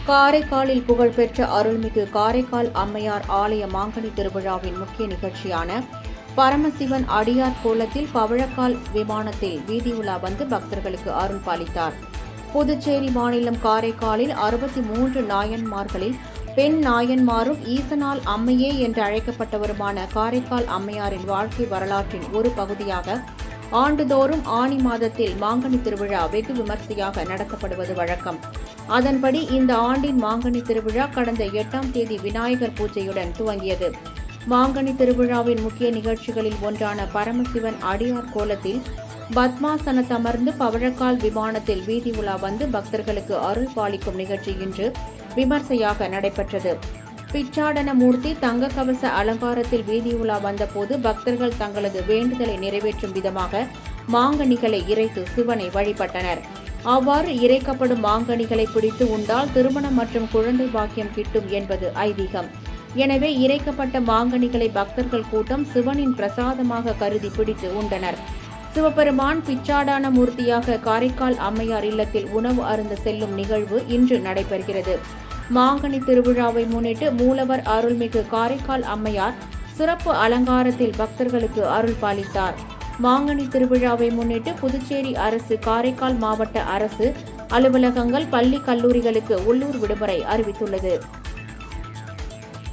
காரைக்காலில் புகழ்பெற்ற அருள்மிகு காரைக்கால் அம்மையார் ஆலய மாங்கனி திருவிழாவின் முக்கிய நிகழ்ச்சியான பரமசிவன் அடியார் கோலத்தில் பவழக்கால் விமானத்தில் வீதி உலா வந்து பக்தர்களுக்கு அருள் பாலித்தார். புதுச்சேரி மாநிலம் காரைக்காலில் 63 நாயன்மார்களில் பெண் நாயன்மாரும் ஈசனால் அம்மையே என்று அழைக்கப்பட்டவருமான காரைக்கால் அம்மையாரின் வாழ்க்கை வரலாற்றின் ஒரு பகுதியாக ஆண்டுதோறும் ஆனி மாதத்தில் மாங்கனி திருவிழா வெகு விமர்சையாக நடத்தப்படுவது வழக்கம். அதன்படி இந்த ஆண்டின் மாங்கனி திருவிழா கடந்த 8ஆம் தேதி விநாயகர் பூஜையுடன் துவங்கியது. மாங்கனி திருவிழாவின் முக்கிய நிகழ்ச்சிகளில் ஒன்றான பரமசிவன் அடியார் கோலத்தில் பத்மாசனத்தமர்ந்து பவழக்கால் விமானத்தில் வீதி உலா வந்து பக்தர்களுக்கு அருள் பாலிக்கும் நிகழ்ச்சி இன்று விமர்சையாக நடைபெற்றது. பிச்சாடனமூர்த்தி தங்க கவச அலங்காரத்தில் வீதி உலா வந்தபோது பக்தர்கள் தங்களது வேண்டுதலை நிறைவேற்றும் விதமாக மாங்கனிகளை இறைத்து சிவனை வழிபட்டனர். அவ்வாறு இறைக்கப்படும் மாங்கனிகளை பிடித்து உண்டால் திருமணம் மற்றும் குழந்தை பாக்கியம் கிட்டும் என்பது ஐதீகம். எனவே இறைக்கப்பட்ட மாங்கனிகளை பக்தர்கள் கூட்டம் சிவனின் பிரசாதமாக கருதி பிடித்து உண்டனர். சிவபெருமான் பிச்சாடான மூர்த்தியாக காரைக்கால் அம்மையார் இல்லத்தில் உணவு அருந்த செல்லும் நிகழ்வு இன்று நடைபெறுகிறது. மாங்கனி திருவிழாவை முன்னிட்டு மூலவர் அருள்மிகு காரைக்கால் அம்மையார் சிறப்பு அலங்காரத்தில் பக்தர்களுக்கு அருள் பாலித்தார். மாங்கனி திருவிழாவை முன்னிட்டு புதுச்சேரி அரசு, காரைக்கால் மாவட்ட அரசு அலுவலகங்கள், பள்ளி, கல்லூரிகளுக்கு உள்ளூர் விடுமுறை அறிவித்துள்ளது.